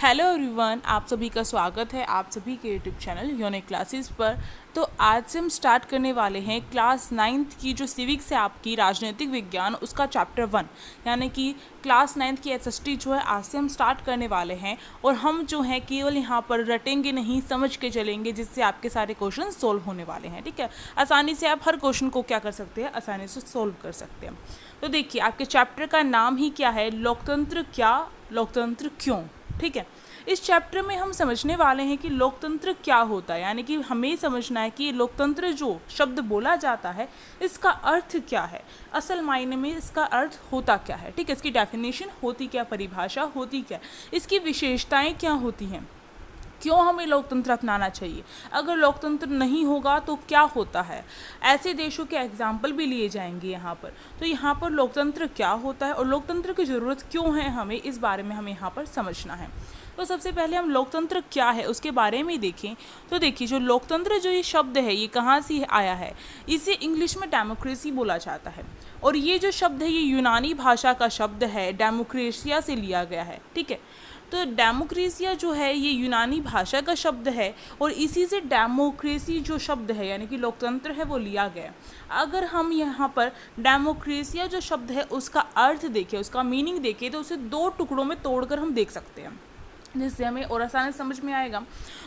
Hello everyone, आप सभी का स्वागत है आप सभी के यूट्यूब चैनल यूनिक क्लासेस पर। तो आज से हम स्टार्ट करने वाले हैं क्लास 9th की जो सिविक्स है आपकी राजनीतिक विज्ञान, उसका चैप्टर 1 यानी कि क्लास 9th की एसएसटी जो है आज से हम स्टार्ट करने वाले हैं। और हम जो है केवल यहाँ पर रटेंगे नहीं, समझ के चलेंगे, जिससे आपके सारे क्वेश्चन सोल्व होने वाले हैं। ठीक है, आसानी से आप हर क्वेश्चन को क्या कर सकते हैं, आसानी से सोल्व कर सकते हैं। तो देखिए, आपके चैप्टर का नाम ही क्या है, लोकतंत्र क्या, लोकतंत्र क्यों। ठीक है, इस चैप्टर में हम समझने वाले हैं कि लोकतंत्र क्या होता है, यानी कि हमें समझना है कि लोकतंत्र जो शब्द बोला जाता है इसका अर्थ क्या है, असल मायने में इसका अर्थ होता क्या है। ठीक है, इसकी डेफिनेशन होती क्या, परिभाषा होती क्या, इसकी विशेषताएं क्या होती हैं, क्यों हमें लोकतंत्र अपनाना चाहिए, अगर लोकतंत्र नहीं होगा तो क्या होता है। ऐसे देशों के एग्जाम्पल भी लिए जाएंगे यहाँ पर। तो यहाँ पर लोकतंत्र क्या होता है और लोकतंत्र की ज़रूरत क्यों है हमें, इस बारे में हमें यहाँ पर समझना है। तो सबसे पहले हम लोकतंत्र क्या है उसके बारे में देखें। तो देखिए, जो लोकतंत्र जो ये शब्द है ये कहाँ से आया है, इसे इंग्लिश में डेमोक्रेसी बोला जाता है। और ये जो शब्द है ये यूनानी भाषा का शब्द है, डेमोक्रेशिया से लिया गया है। ठीक है, तो डेमोक्रेसिया जो है ये यूनानी भाषा का शब्द है और इसी से डेमोक्रेसी जो शब्द है यानी कि लोकतंत्र है वो लिया गया। अगर हम यहाँ पर डेमोक्रेसिया जो शब्द है उसका अर्थ देखें, उसका मीनिंग देखें, तो उसे दो टुकड़ों में तोड़कर हम देख सकते हैं, जिससे हमें और आसानी से समझ में आएगा।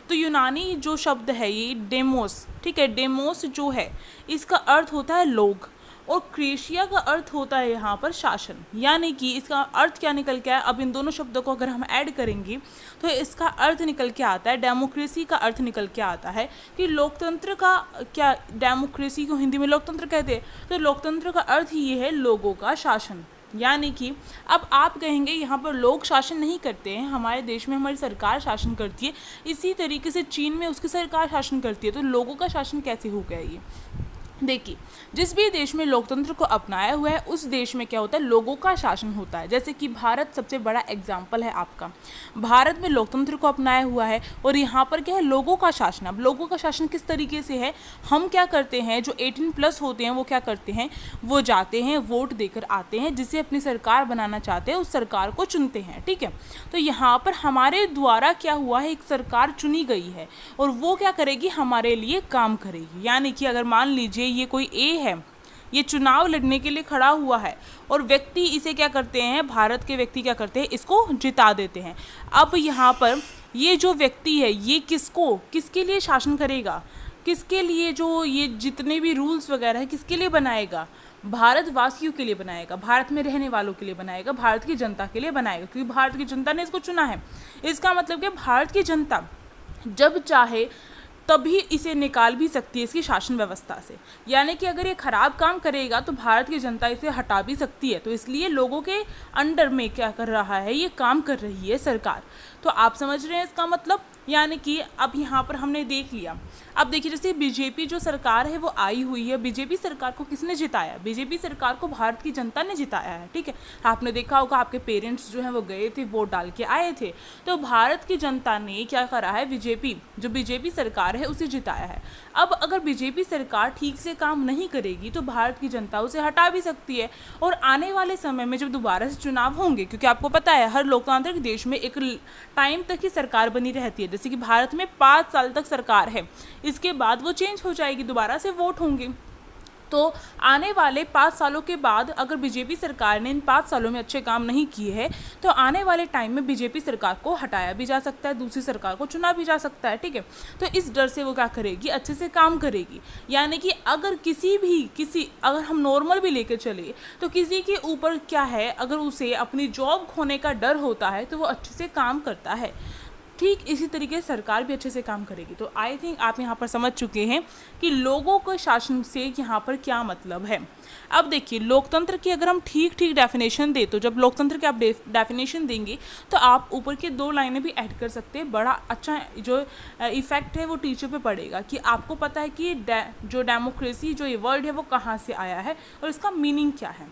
तो यूनानी जो शब्द है ये डेमोस, ठीक है, डेमोस जो है इसका अर्थ होता है लोग, और क्रेशिया का अर्थ होता है यहाँ पर शासन। यानी कि इसका अर्थ क्या निकल के आया, अब इन दोनों शब्दों को अगर हम ऐड करेंगे तो इसका अर्थ निकल के आता है, डेमोक्रेसी का अर्थ निकल के आता है कि लोकतंत्र का क्या, डेमोक्रेसी को हिंदी में लोकतंत्र कहते हैं, तो लोकतंत्र का अर्थ ही ये है लोगों का शासन। यानी कि अब आप कहेंगे यहाँ पर लोग शासन नहीं करते हैं, हमारे देश में हमारी सरकार शासन करती है, इसी तरीके से चीन में उसकी सरकार शासन करती है, तो लोगों का शासन कैसे हो गया ये। देखिए, जिस भी देश में लोकतंत्र को अपनाया हुआ है उस देश में क्या होता है, लोगों का शासन होता है। जैसे कि भारत सबसे बड़ा एग्जाम्पल है आपका, भारत में लोकतंत्र को अपनाया हुआ है और यहाँ पर क्या है, लोगों का शासन। अब लोगों का शासन किस तरीके से है, हम क्या करते हैं, जो 18+ होते हैं वो क्या करते हैं, वो जाते हैं वोट देकर आते हैं, जिसे अपनी सरकार बनाना चाहते हैं उस सरकार को चुनते हैं। ठीक है, तो यहाँ पर हमारे द्वारा क्या हुआ है, एक सरकार चुनी गई है और वो क्या करेगी, हमारे लिए काम करेगी। यानी कि अगर मान लीजिए ये कोई ए है, ये चुनाव लड़ने के लिए खड़ा हुआ है और व्यक्ति इसे क्या करते हैं, भारत के व्यक्ति क्या करते हैं, इसको जिता देते हैं। अब यहाँ पर ये जो व्यक्ति है ये किसको, किसके लिए शासन करेगा, किसके लिए, जो ये जितने भी रूल्स वगैरह है किसके लिए बनाएगा, भारतवासियों के लिए बनाएगा, भारत में रहने वालों के लिए बनाएगा, भारत की जनता के लिए बनाएगा, क्योंकि भारत की जनता ने इसको चुना है। इसका मतलब कि भारत की जनता जब चाहे तभी इसे निकाल भी सकती है इसकी शासन व्यवस्था से। यानी कि अगर ये खराब काम करेगा तो भारत की जनता इसे हटा भी सकती है। तो इसलिए लोगों के अंडर में क्या कर रहा है, ये काम कर रही है सरकार। तो आप समझ रहे हैं इसका मतलब। यानी कि अब यहाँ पर हमने देख लिया। अब देखिए, जैसे बीजेपी जो सरकार है वो आई हुई है, बीजेपी सरकार को किसने जिताया, बीजेपी सरकार को भारत की जनता ने जिताया है। ठीक है, आपने देखा होगा आपके पेरेंट्स जो हैं वो गए थे, वोट डाल के आए थे, तो भारत की जनता ने क्या करा है, बीजेपी जो बीजेपी सरकार है उसे जिताया है। अब अगर बीजेपी सरकार ठीक से काम नहीं करेगी तो भारत की जनता उसे हटा भी सकती है। और आने वाले समय में जब दोबारा से चुनाव होंगे, क्योंकि आपको पता है हर लोकतांत्रिक देश में एक टाइम तक ही सरकार बनी रहती है, जैसे कि भारत में 5 साल तक सरकार है, इसके बाद वो चेंज हो जाएगी, दोबारा से वोट होंगे। तो आने वाले 5 सालों के बाद अगर बीजेपी सरकार ने इन 5 सालों में अच्छे काम नहीं किए हैं तो आने वाले टाइम में बीजेपी सरकार को हटाया भी जा सकता है, दूसरी सरकार को चुना भी जा सकता है। ठीक है, तो इस डर से वो क्या करेगी, अच्छे से काम करेगी। यानी कि अगर अगर हम नॉर्मल भी लेकर चले तो किसी के ऊपर क्या है, अगर उसे अपनी जॉब खोने का डर होता है तो वो अच्छे से काम करता है। ठीक इसी तरीके से सरकार भी अच्छे से काम करेगी। तो आई थिंक आप यहाँ पर समझ चुके हैं कि लोगों के शासन से यहाँ पर क्या मतलब है। अब देखिए, लोकतंत्र की अगर हम ठीक डेफिनेशन दें तो जब लोकतंत्र की आप डेफिनेशन देंगे तो आप ऊपर के 2 लाइनें भी ऐड कर सकते हैं। बड़ा अच्छा जो इफेक्ट है वो टीचर पे पड़ेगा कि आपको पता है कि जो डेमोक्रेसी जो ये वर्ड है वो कहाँ से आया है और इसका मीनिंग क्या है।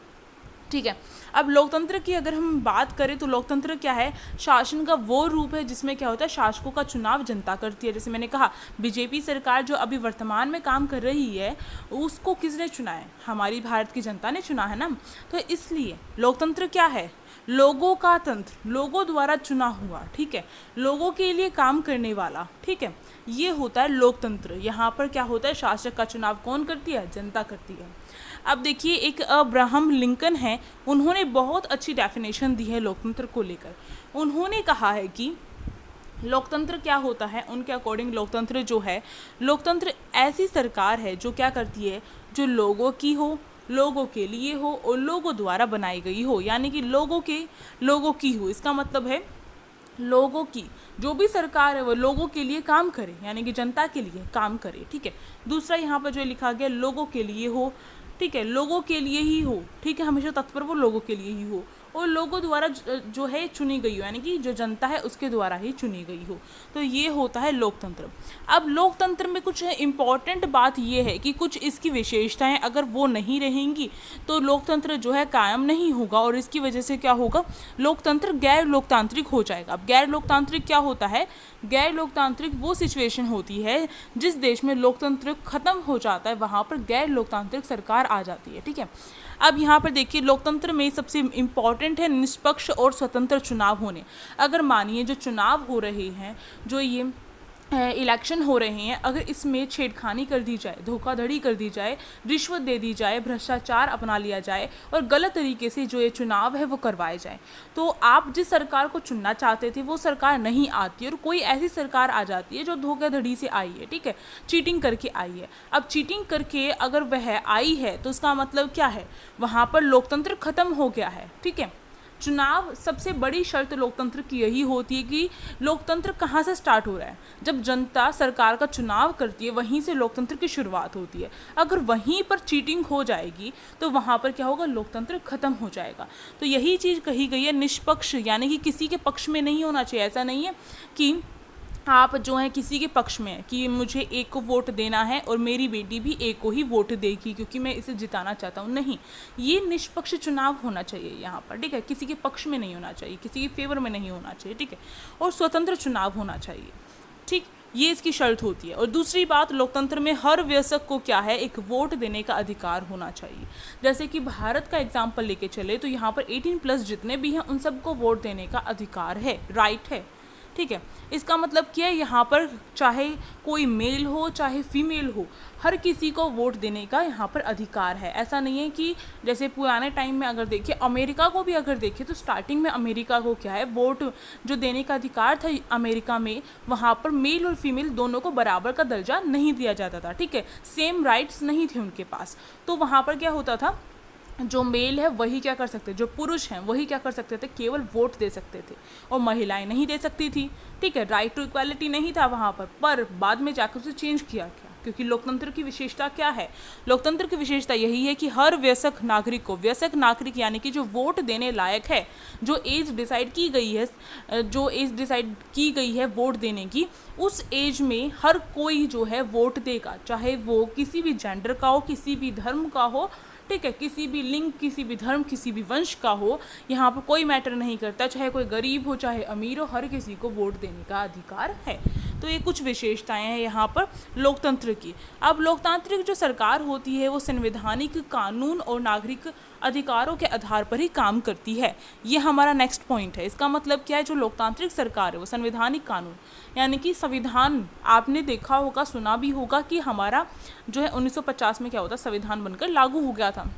ठीक है, अब लोकतंत्र की अगर हम बात करें तो लोकतंत्र क्या है, शासन का वो रूप है जिसमें क्या होता है, शासकों का चुनाव जनता करती है। जैसे मैंने कहा, बीजेपी सरकार जो अभी वर्तमान में काम कर रही है उसको किसने चुना है, हमारी भारत की जनता ने चुना है ना। तो इसलिए लोकतंत्र क्या है, लोगों का तंत्र, लोगों द्वारा चुना हुआ, ठीक है, लोगों के लिए काम करने वाला, ठीक है, ये होता है लोकतंत्र। यहाँ पर क्या होता है, शासक का चुनाव कौन करती है, जनता करती है। अब देखिए एक अब्राहम लिंकन है, उन्होंने बहुत अच्छी डेफिनेशन दी है लोकतंत्र को लेकर। उन्होंने कहा है कि लोकतंत्र क्या होता है, उनके अकॉर्डिंग लोकतंत्र जो है, लोकतंत्र ऐसी सरकार है जो क्या करती है, जो लोगों की हो, लोगों के लिए हो और लोगों द्वारा बनाई गई हो, यानी कि लोगों की हो। इसका मतलब है लोगों की जो भी सरकार है वो लोगों के लिए काम करे, यानी कि जनता के लिए काम करे, ठीक है। दूसरा यहाँ पर जो लिखा गया लोगों के लिए हो, ठीक है, लोगों के लिए ही हो, ठीक है, हमेशा तत्पर वो लोगों के लिए ही हो और लोगों द्वारा जो है चुनी गई हो, यानी कि जो जनता है उसके द्वारा ही चुनी गई हो। तो ये होता है लोकतंत्र। अब लोकतंत्र में कुछ इम्पॉर्टेंट बात ये है कि कुछ इसकी विशेषताएं अगर वो नहीं रहेंगी तो लोकतंत्र जो है कायम नहीं होगा और इसकी वजह से क्या होगा, लोकतंत्र गैर लोकतांत्रिक हो जाएगा। अब गैर लोकतांत्रिक क्या होता है, गैर लोकतांत्रिक वो सिचुएशन होती है जिस देश में लोकतंत्र खत्म हो जाता है, वहाँ पर गैर लोकतांत्रिक सरकार आ जाती है, ठीक है। अब यहाँ पर देखिए लोकतंत्र में सबसे इम्पॉर्टेंट है निष्पक्ष और स्वतंत्र चुनाव होने। अगर मानिए जो चुनाव हो रहे हैं, जो ये इलेक्शन हो रहे हैं, अगर इसमें छेड़खानी कर दी जाए, धोखाधड़ी कर दी जाए, रिश्वत दे दी जाए, भ्रष्टाचार अपना लिया जाए और गलत तरीके से जो ये चुनाव है वो करवाए जाए, तो आप जिस सरकार को चुनना चाहते थे वो सरकार नहीं आती और कोई ऐसी सरकार आ जाती है जो धोखाधड़ी से आई है, ठीक है, चीटिंग करके आई है। अब चीटिंग करके अगर वह आई है तो उसका मतलब क्या है, वहाँ पर लोकतंत्र खत्म हो गया है, ठीक है। चुनाव सबसे बड़ी शर्त लोकतंत्र की यही होती है कि लोकतंत्र कहाँ से स्टार्ट हो रहा है, जब जनता सरकार का चुनाव करती है वहीं से लोकतंत्र की शुरुआत होती है। अगर वहीं पर चीटिंग हो जाएगी तो वहाँ पर क्या होगा, लोकतंत्र खत्म हो जाएगा। तो यही चीज़ कही गई है निष्पक्ष, यानी कि किसी के पक्ष में नहीं होना चाहिए। ऐसा नहीं है कि आप जो है किसी के पक्ष में कि मुझे एक को वोट देना है और मेरी बेटी भी एक को ही वोट देगी क्योंकि मैं इसे जिताना चाहता हूँ, नहीं, ये निष्पक्ष चुनाव होना चाहिए यहाँ पर, ठीक है, किसी के पक्ष में नहीं होना चाहिए, किसी के फेवर में नहीं होना चाहिए, ठीक है, और स्वतंत्र चुनाव होना चाहिए, ठीक, ये इसकी शर्त होती है। और दूसरी बात, लोकतंत्र में हर वयस्क को क्या है, एक वोट देने का अधिकार होना चाहिए। जैसे कि भारत का एग्जाम्पल लेके चले तो यहाँ पर 18+ जितने भी हैं उन सबको वोट देने का अधिकार है, राइट है, ठीक है। इसका मतलब क्या है, यहाँ पर चाहे कोई मेल हो चाहे फीमेल हो, हर किसी को वोट देने का यहाँ पर अधिकार है। ऐसा नहीं है कि जैसे पुराने टाइम में अगर देखें, अमेरिका को भी अगर देखें तो स्टार्टिंग में अमेरिका को क्या है, वोट जो देने का अधिकार था अमेरिका में, वहाँ पर मेल और फीमेल दोनों को बराबर का दर्जा नहीं दिया जाता था, ठीक है, सेम राइट्स नहीं थे उनके पास। तो वहाँ पर क्या होता था, जो मेल है वही क्या कर सकते, जो पुरुष हैं वही क्या कर सकते थे, केवल वोट दे सकते थे और महिलाएं नहीं दे सकती थी, ठीक है, राइट टू इक्वालिटी नहीं था वहाँ पर बाद में जाकर उसे चेंज किया गया। क्योंकि लोकतंत्र की विशेषता क्या है, लोकतंत्र की विशेषता यही है कि हर वयस्क नागरिक को, वयस्क नागरिक यानी कि जो वोट देने लायक है, जो एज डिसाइड की गई है, जो एज डिसाइड की गई है वोट देने की, उस एज में हर कोई जो है वोट देगा, चाहे वो किसी भी जेंडर का हो, किसी भी धर्म का हो, ठीक है, किसी भी लिंग, किसी भी धर्म, किसी भी वंश का हो, यहाँ पर कोई मैटर नहीं करता, चाहे कोई गरीब हो चाहे अमीर हो, हर किसी को वोट देने का अधिकार है। तो ये कुछ विशेषताएं हैं यहाँ पर लोकतंत्र की। अब लोकतांत्रिक जो सरकार होती है वो संवैधानिक कानून और नागरिक अधिकारों के आधार पर ही काम करती है। ये हमारा नेक्स्ट पॉइंट है। इसका मतलब क्या है, जो लोकतांत्रिक सरकार है वो संवैधानिक कानून, यानी कि संविधान, आपने देखा होगा, सुना भी होगा कि हमारा जो है 1950 में क्या होता, संविधान बनकर लागू हो गया था,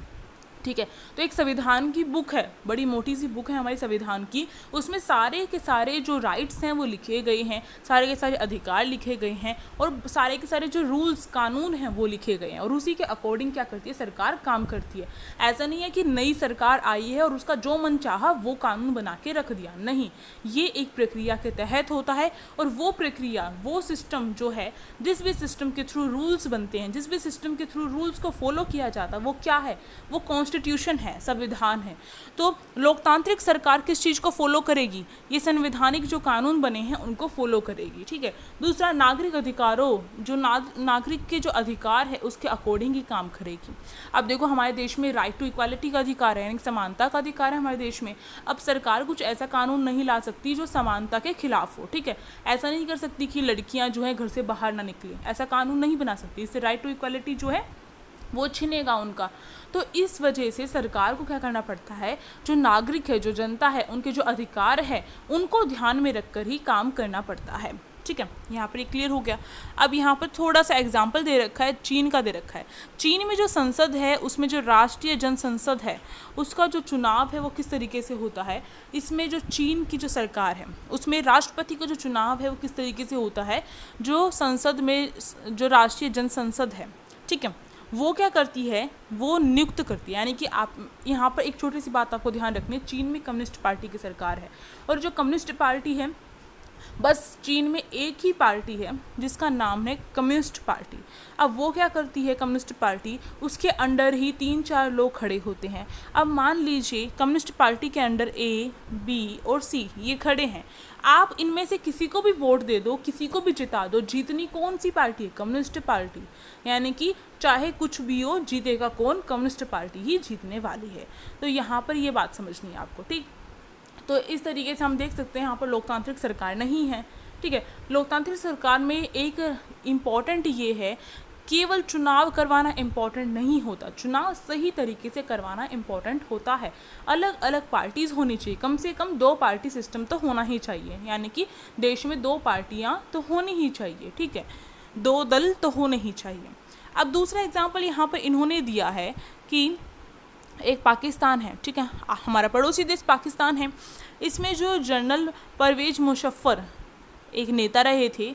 ठीक है। तो एक संविधान की बुक है, बड़ी मोटी सी बुक है हमारी संविधान की, उसमें सारे के सारे जो राइट्स हैं वो लिखे गए हैं, सारे के सारे अधिकार लिखे गए हैं और सारे के सारे जो रूल्स कानून हैं वो लिखे गए हैं और उसी के अकॉर्डिंग क्या करती है सरकार, काम करती है। ऐसा नहीं है कि नई सरकार आई है और उसका जो मन चाहा वो कानून बना के रख दिया, नहीं, ये एक प्रक्रिया के तहत होता है और वो प्रक्रिया, वो सिस्टम जो है, जिस भी सिस्टम के थ्रू रूल्स बनते हैं, जिस भी सिस्टम के थ्रू रूल्स को फॉलो किया जाता है, वो क्या है, वो कॉन्स्टिट्यूशन है, संविधान है। तो लोकतांत्रिक सरकार किस चीज़ को फॉलो करेगी, ये संवैधानिक जो कानून बने हैं उनको फॉलो करेगी, ठीक है। दूसरा, नागरिक अधिकारों, जो नागरिक के जो अधिकार है उसके अकॉर्डिंग ही काम करेगी। अब देखो, हमारे देश में राइट टू इक्वालिटी का अधिकार है, यानी समानता का अधिकार है हमारे देश में। अब सरकार कुछ ऐसा कानून नहीं ला सकती जो समानता के खिलाफ हो, ठीक है। ऐसा नहीं कर सकती कि लड़कियां जो है घर से बाहर ना निकलें, ऐसा कानून नहीं बना सकती, इससे राइट टू इक्वालिटी जो है वो छिनेगा उनका। तो इस वजह से सरकार को क्या करना पड़ता है, जो नागरिक है, जो जनता है, उनके जो अधिकार है उनको ध्यान में रखकर ही काम करना पड़ता है। ठीक है, यहाँ पर ये क्लियर हो गया। अब यहाँ पर थोड़ा सा एग्जाम्पल दे रखा है, चीन का दे रखा है। चीन में जो संसद है उसमें जो राष्ट्रीय जनसंसद है उसका जो चुनाव है वो किस तरीके से होता है। इसमें जो चीन की जो सरकार है उसमें राष्ट्रपति का जो चुनाव है वो किस तरीके से होता है। जो संसद में जो राष्ट्रीय जनसंसद है, ठीक है, वो क्या करती है, वो नियुक्त करती है। यानी कि आप यहाँ पर एक छोटी सी बात आपको ध्यान रखनी है, चीन में कम्युनिस्ट पार्टी की सरकार है और जो कम्युनिस्ट पार्टी है, बस चीन में एक ही पार्टी है जिसका नाम है कम्युनिस्ट पार्टी। अब वो क्या करती है कम्युनिस्ट पार्टी, उसके अंडर ही 3-4 लोग खड़े होते हैं। अब मान लीजिए कम्युनिस्ट पार्टी के अंडर ए, बी और सी ये खड़े हैं। आप इनमें से किसी को भी वोट दे दो, किसी को भी जिता दो, जीतनी कौन सी पार्टी है, कम्युनिस्ट पार्टी। यानी कि चाहे कुछ भी हो, जीतेगा कौन, कम्युनिस्ट पार्टी ही जीतने वाली है। तो यहाँ पर ये बात समझनी है आपको, ठीक। तो इस तरीके से हम देख सकते हैं यहाँ पर लोकतांत्रिक सरकार नहीं है। ठीक है, लोकतांत्रिक सरकार में एक इम्पॉर्टेंट ये है, केवल चुनाव करवाना इम्पॉर्टेंट नहीं होता, चुनाव सही तरीके से करवाना इम्पॉर्टेंट होता है। अलग अलग पार्टीज़ होनी चाहिए, कम से कम 2 पार्टी सिस्टम तो होना ही चाहिए। यानी कि देश में 2 पार्टियाँ तो होनी ही चाहिए। ठीक है, 2 दल तो होने ही चाहिए। अब दूसरा एग्जाम्पल यहाँ पर इन्होंने दिया है कि एक पाकिस्तान है, ठीक है, हमारा पड़ोसी देश पाकिस्तान है। इसमें जो जनरल परवेज मुशर्रफ एक नेता रहे थे,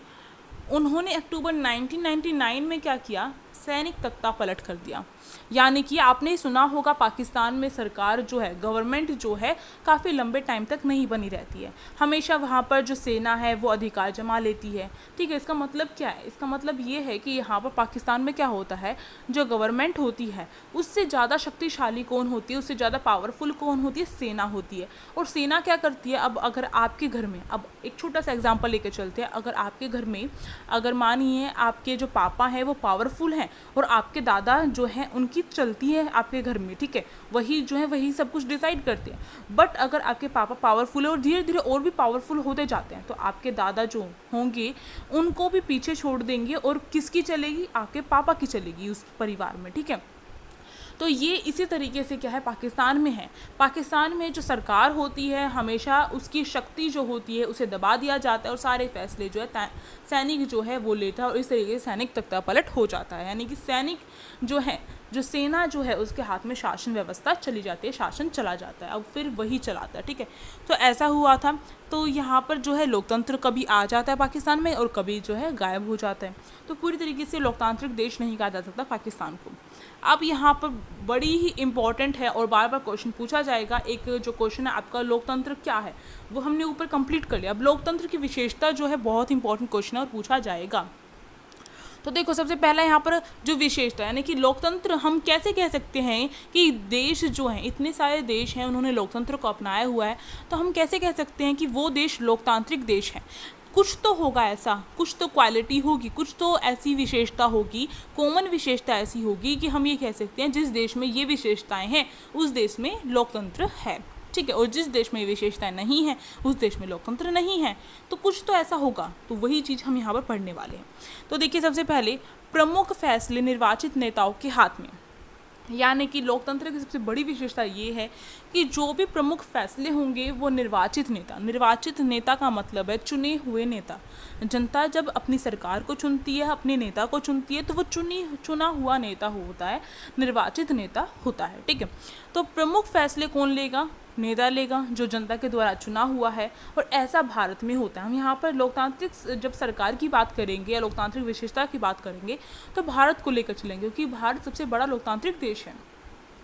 उन्होंने अक्टूबर 1999 में क्या किया, सैनिक तख्ता पलट कर दिया। यानी कि आपने सुना होगा पाकिस्तान में सरकार जो है, गवर्नमेंट जो है, काफ़ी लंबे टाइम तक नहीं बनी रहती है। हमेशा वहाँ पर जो सेना है वो अधिकार जमा लेती है। ठीक है, इसका मतलब क्या है, इसका मतलब ये है कि यहाँ पर पाकिस्तान में क्या होता है, जो गवर्नमेंट होती है उससे ज़्यादा शक्तिशाली कौन होती है, उससे ज़्यादा पावरफुल कौन होती है, सेना होती है। और सेना क्या करती है, अब अगर आपके घर में, अब एक छोटा सा एग्जाम्पल लेकर चलते हैं, अगर आपके घर में, अगर मानिए आपके जो पापा हैं वो पावरफुल हैं और आपके दादा जो हैं उनकी चलती है आपके घर में, ठीक है, वही जो है वही सब कुछ डिसाइड करते हैं। बट अगर आपके पापा पावरफुल है और धीरे धीरे और भी पावरफुल होते जाते हैं, तो आपके दादा जो होंगे उनको भी पीछे छोड़ देंगे और किसकी चलेगी, आपके पापा की चलेगी उस परिवार में। ठीक है, तो ये इसी तरीके से क्या है पाकिस्तान में है। पाकिस्तान में जो सरकार होती है हमेशा उसकी शक्ति जो होती है उसे दबा दिया जाता है और सारे फैसले जो है सैनिक जो है वो लेता है और इस तरीके से सैनिक तख्ता पलट हो जाता है। यानी कि सैनिक जो है, जो सेना जो है उसके हाथ में शासन व्यवस्था चली जाती है, शासन चला जाता है, अब फिर वही चलाता है। ठीक है, तो ऐसा हुआ था। तो यहाँ पर जो है लोकतंत्र कभी आ जाता है पाकिस्तान में और कभी जो है गायब हो जाता है। तो पूरी तरीके से लोकतांत्रिक देश नहीं कहा जा सकता पाकिस्तान को। अब यहाँ पर बड़ी ही इम्पॉर्टेंट है और बार बार क्वेश्चन पूछा जाएगा, एक जो क्वेश्चन है आपका, लोकतंत्र क्या है, वो हमने ऊपर कंप्लीट कर लिया। अब लोकतंत्र की विशेषता जो है बहुत इंपॉर्टेंट क्वेश्चन है और पूछा जाएगा। तो देखो, सबसे पहला यहाँ पर जो विशेषता यानी कि लोकतंत्र हम कैसे कह सकते हैं कि देश जो हैं, इतने सारे देश हैं उन्होंने लोकतंत्र को अपनाया हुआ है, तो हम कैसे कह सकते हैं कि वो देश लोकतांत्रिक देश है। कुछ तो होगा ऐसा, कुछ तो क्वालिटी होगी, कुछ तो ऐसी विशेषता होगी, कॉमन विशेषता ऐसी होगी कि हम ये कह सकते हैं जिस देश में ये विशेषताएं हैं उस देश में लोकतंत्र है। ठीक है, और जिस देश में विशेषताएं नहीं हैं उस देश में लोकतंत्र नहीं है। तो कुछ तो ऐसा होगा, तो वही चीज़ हम यहाँ पर पढ़ने वाले हैं। तो देखिए, सबसे पहले प्रमुख फैसले निर्वाचित नेताओं के हाथ में। यानी कि लोकतंत्र की सबसे बड़ी विशेषता ये है कि जो भी प्रमुख फैसले होंगे वो निर्वाचित नेता का मतलब है चुने हुए नेता। जनता जब अपनी सरकार को चुनती है, अपने नेता को चुनती है, तो वो चुना हुआ नेता होता है, निर्वाचित नेता होता है। ठीक है, तो प्रमुख फैसले कौन लेगा, नेता लेगा जो जनता के द्वारा चुना हुआ है। और ऐसा भारत में होता है। हम यहाँ पर लोकतांत्रिक जब सरकार की बात करेंगे या लोकतांत्रिक विशेषता की बात करेंगे तो भारत को लेकर चलेंगे, क्योंकि भारत सबसे बड़ा लोकतांत्रिक देश है।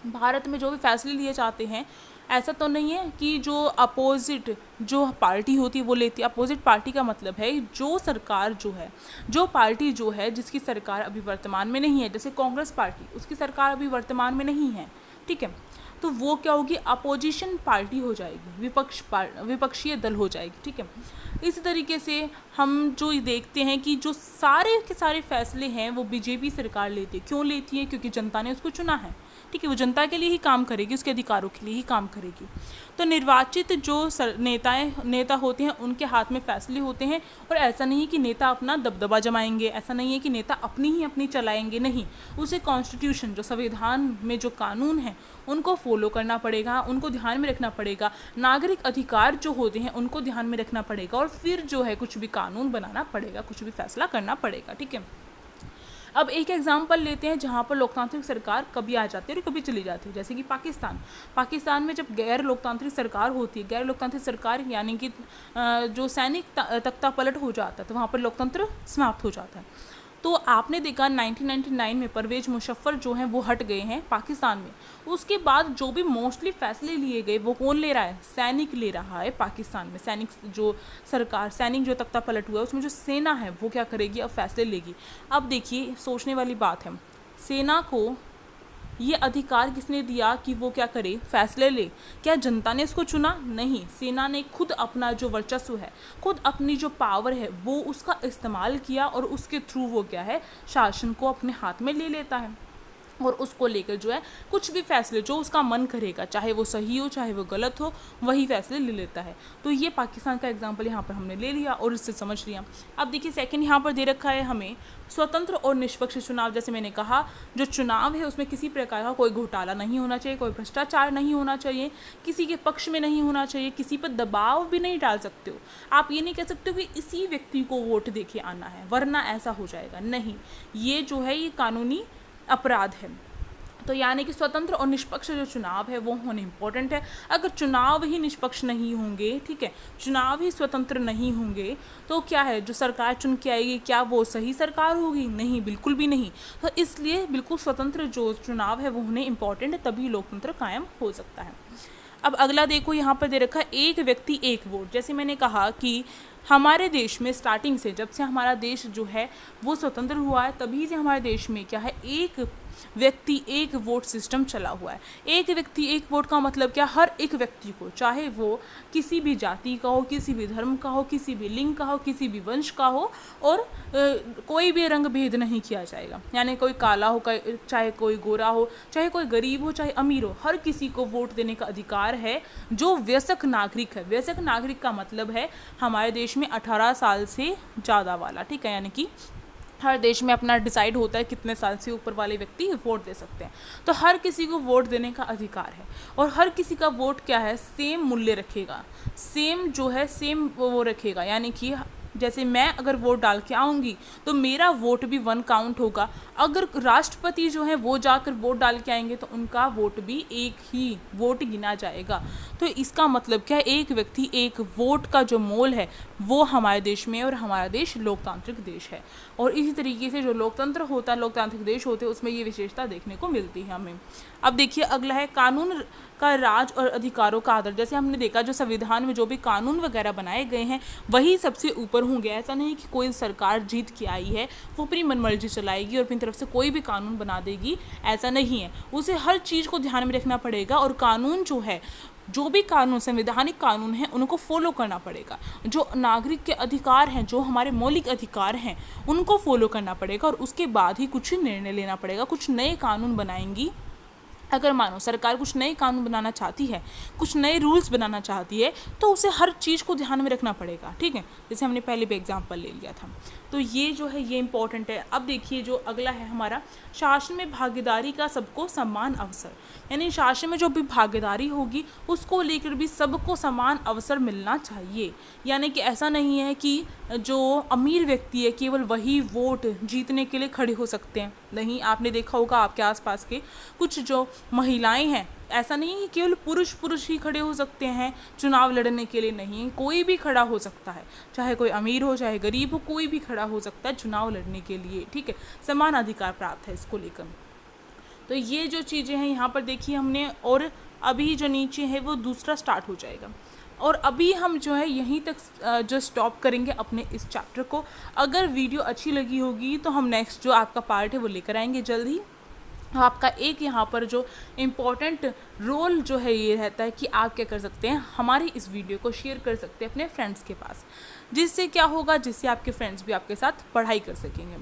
भारत में जो भी फैसले लिए जाते हैं, ऐसा तो नहीं है कि जो अपोजिट जो पार्टी होती है वो लेती है। अपोजिट पार्टी का मतलब है जो सरकार जो है, जो पार्टी जो है जिसकी सरकार अभी वर्तमान में नहीं है, जैसे कांग्रेस पार्टी, उसकी सरकार अभी वर्तमान में नहीं है। ठीक है, तो वो क्या होगी, अपोजिशन पार्टी हो जाएगी, विपक्षीय दल हो जाएगी। ठीक है, इसी तरीके से हम जो देखते हैं कि जो सारे के सारे फैसले हैं वो बीजेपी सरकार लेती है। क्यों लेती है, क्योंकि जनता ने उसको चुना है। ठीक है, वो जनता के लिए ही काम करेगी, उसके अधिकारों के लिए ही काम करेगी। तो निर्वाचित जो नेता होते हैं उनके हाथ में फैसले होते हैं, और ऐसा नहीं है कि नेता अपना दबदबा जमाएंगे, ऐसा नहीं है कि नेता अपनी चलाएंगे, नहीं, उसे कॉन्स्टिट्यूशन जो संविधान में जो कानून हैं उनको फॉलो करना पड़ेगा, उनको ध्यान में रखना पड़ेगा, नागरिक अधिकार जो होते हैं उनको ध्यान में रखना पड़ेगा, और फिर जो है कुछ भी कानून बनाना पड़ेगा, कुछ भी फैसला करना पड़ेगा। ठीक है, अब एक एग्जाम्पल लेते हैं जहाँ पर लोकतांत्रिक सरकार कभी आ जाती है और कभी चली जाती है, जैसे कि पाकिस्तान में जब गैर लोकतांत्रिक सरकार होती है, गैर लोकतांत्रिक सरकार यानी कि जो सैनिक तख्ता पलट हो जाता है, तो वहाँ पर लोकतंत्र समाप्त हो जाता है। तो आपने देखा 1999 में परवेज मुशर्रफ जो हैं वो हट गए हैं पाकिस्तान में, उसके बाद जो भी मोस्टली फैसले लिए गए वो कौन ले रहा है, सैनिक ले रहा है पाकिस्तान में। सैनिक जो तख्ता पलट हुआ है उसमें जो सेना है वो क्या करेगी, अब फैसले लेगी। अब देखिए सोचने वाली बात है, सेना को ये अधिकार किसने दिया कि वो क्या करे, फैसले ले? क्या जनता ने इसको चुना? नहीं, सेना ने खुद अपना जो वर्चस्व है, खुद अपनी जो पावर है वो उसका इस्तेमाल किया, और उसके थ्रू वो क्या है, शासन को अपने हाथ में ले लेता है, और उसको लेकर जो है कुछ भी फैसले जो उसका मन करेगा, चाहे वो सही हो चाहे वो गलत हो, वही फैसले ले लेता है। तो ये पाकिस्तान का एग्जांपल यहाँ पर हमने ले लिया और इससे समझ लिया। अब देखिए सेकंड यहाँ पर दे रखा है हमें स्वतंत्र और निष्पक्ष चुनाव। जैसे मैंने कहा जो चुनाव है उसमें किसी प्रकार का कोई घोटाला नहीं होना चाहिए, कोई भ्रष्टाचार नहीं होना चाहिए, किसी के पक्ष में नहीं होना चाहिए, किसी पर दबाव भी नहीं डाल सकते हो। आप ये नहीं कह सकते हो कि इसी व्यक्ति को वोट देके आना है वरना ऐसा हो जाएगा, नहीं, ये जो है ये कानूनी अपराध है। तो यानी कि स्वतंत्र और निष्पक्ष जो चुनाव है वो होने इम्पोर्टेंट है। अगर चुनाव ही निष्पक्ष नहीं होंगे, ठीक है, चुनाव ही स्वतंत्र नहीं होंगे, तो क्या है, जो सरकार चुन के आएगी क्या वो सही सरकार होगी? नहीं, बिल्कुल भी नहीं। तो इसलिए बिल्कुल स्वतंत्र जो चुनाव है वो होने इम्पोर्टेंट है, तभी लोकतंत्र कायम हो सकता है। अब अगला देखो यहाँ पर दे रखा है एक व्यक्ति एक वोट। जैसे मैंने कहा कि हमारे देश में स्टार्टिंग से, जब से हमारा देश जो है वो स्वतंत्र हुआ है, तभी से हमारे देश में क्या है, एक व्यक्ति एक वोट सिस्टम चला हुआ है। एक व्यक्ति एक वोट का मतलब क्या, हर एक व्यक्ति को, चाहे वो किसी भी जाति का हो, किसी भी धर्म का हो, किसी भी लिंग का हो, किसी भी वंश का हो, और कोई भी रंग भेद नहीं किया जाएगा। यानी कोई काला हो, चाहे कोई गोरा हो, चाहे कोई गरीब हो, चाहे अमीर हो, हर किसी को वोट देने का अधिकार है जो वयस्क नागरिक है। वयस्क नागरिक का मतलब है हमारे देश में 18 साल से ज़्यादा वाला, ठीक है, यानी कि हर देश में अपना डिसाइड होता है कितने साल से ऊपर वाले व्यक्ति वोट दे सकते हैं। तो हर किसी को वोट देने का अधिकार है, और हर किसी का वोट क्या है, सेम मूल्य रखेगा, सेम जो है सेम वो रखेगा। यानी कि जैसे मैं अगर वोट डाल के आऊँगी तो मेरा वोट भी 1 काउंट होगा। अगर राष्ट्रपति जो है वो जाकर वोट डाल के आएंगे तो उनका वोट भी एक ही वोट गिना जाएगा। तो इसका मतलब क्या है, एक व्यक्ति एक वोट का जो मोल है वो हमारे देश में, और हमारा देश लोकतांत्रिक देश है। और इसी तरीके से जो लोकतंत्र होता है, लोकतांत्रिक देश होते हैं, उसमें ये विशेषता देखने को मिलती है हमें। अब देखिए अगला है कानून का राज और अधिकारों का आदर। जैसे हमने देखा जो संविधान में जो भी कानून वगैरह बनाए गए हैं वही सबसे ऊपर होंगे। ऐसा नहीं कि कोई सरकार जीत के आई है वो अपनी मनमर्जी चलाएगी और अपनी तरफ से कोई भी कानून बना देगी, ऐसा नहीं है। उसे हर चीज़ को ध्यान में रखना पड़ेगा, और कानून जो है, जो भी कानून संवैधानिक कानून हैं उनको फॉलो करना पड़ेगा। जो नागरिक के अधिकार हैं, जो हमारे मौलिक अधिकार हैं, उनको फॉलो करना पड़ेगा, और उसके बाद ही कुछ निर्णय लेना पड़ेगा। कुछ नए कानून बनाएंगी, अगर मानो सरकार कुछ नए कानून बनाना चाहती है, कुछ नए रूल्स बनाना चाहती है, तो उसे हर चीज़ को ध्यान में रखना पड़ेगा, ठीक है, जैसे हमने पहले भी एग्जांपल ले लिया था। तो ये जो है ये इंपॉर्टेंट है। अब देखिए जो अगला है हमारा, शासन में भागीदारी का सबको समान अवसर। यानी शासन में जो भी भागीदारी होगी उसको लेकर भी सबको समान अवसर मिलना चाहिए। यानी कि ऐसा नहीं है कि जो अमीर व्यक्ति है केवल वही वोट जीतने के लिए खड़े हो सकते हैं। नहीं, आपने देखा होगा आपके आसपास के कुछ जो महिलाएं हैं, ऐसा नहीं है कि केवल पुरुष ही खड़े हो सकते हैं चुनाव लड़ने के लिए। नहीं, कोई भी खड़ा हो सकता है, चाहे कोई अमीर हो चाहे गरीब हो, कोई भी खड़ा हो सकता है चुनाव लड़ने के लिए, ठीक है, समान अधिकार प्राप्त है इसको लेकर। तो ये जो चीज़ें हैं यहाँ पर देखिए हमने, और अभी जो नीचे है वो दूसरा स्टार्ट हो जाएगा। और अभी हम जो है यहीं तक जो स्टॉप करेंगे अपने इस चैप्टर को। अगर वीडियो अच्छी लगी होगी तो हम नेक्स्ट जो आपका पार्ट है वो लेकर आएंगे जल्द ही। आपका एक यहाँ पर जो इम्पॉर्टेंट रोल जो है ये रहता है कि आप क्या कर सकते हैं, हमारी इस वीडियो को शेयर कर सकते हैं अपने फ्रेंड्स के पास, जिससे क्या होगा, जिससे आपके फ्रेंड्स भी आपके साथ पढ़ाई कर सकेंगे।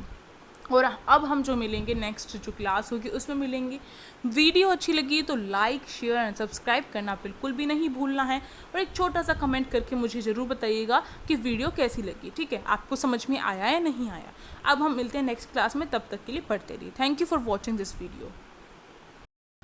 और अब हम जो मिलेंगे नेक्स्ट जो क्लास होगी उसमें मिलेंगे। वीडियो अच्छी लगी तो लाइक शेयर एंड सब्सक्राइब करना बिल्कुल भी नहीं भूलना है, और एक छोटा सा कमेंट करके मुझे ज़रूर बताइएगा कि वीडियो कैसी लगी। ठीक है, आपको समझ में आया या नहीं आया। अब हम मिलते हैं नेक्स्ट क्लास में, तब तक के लिए पढ़ते रहिए। Thank you for watching this video.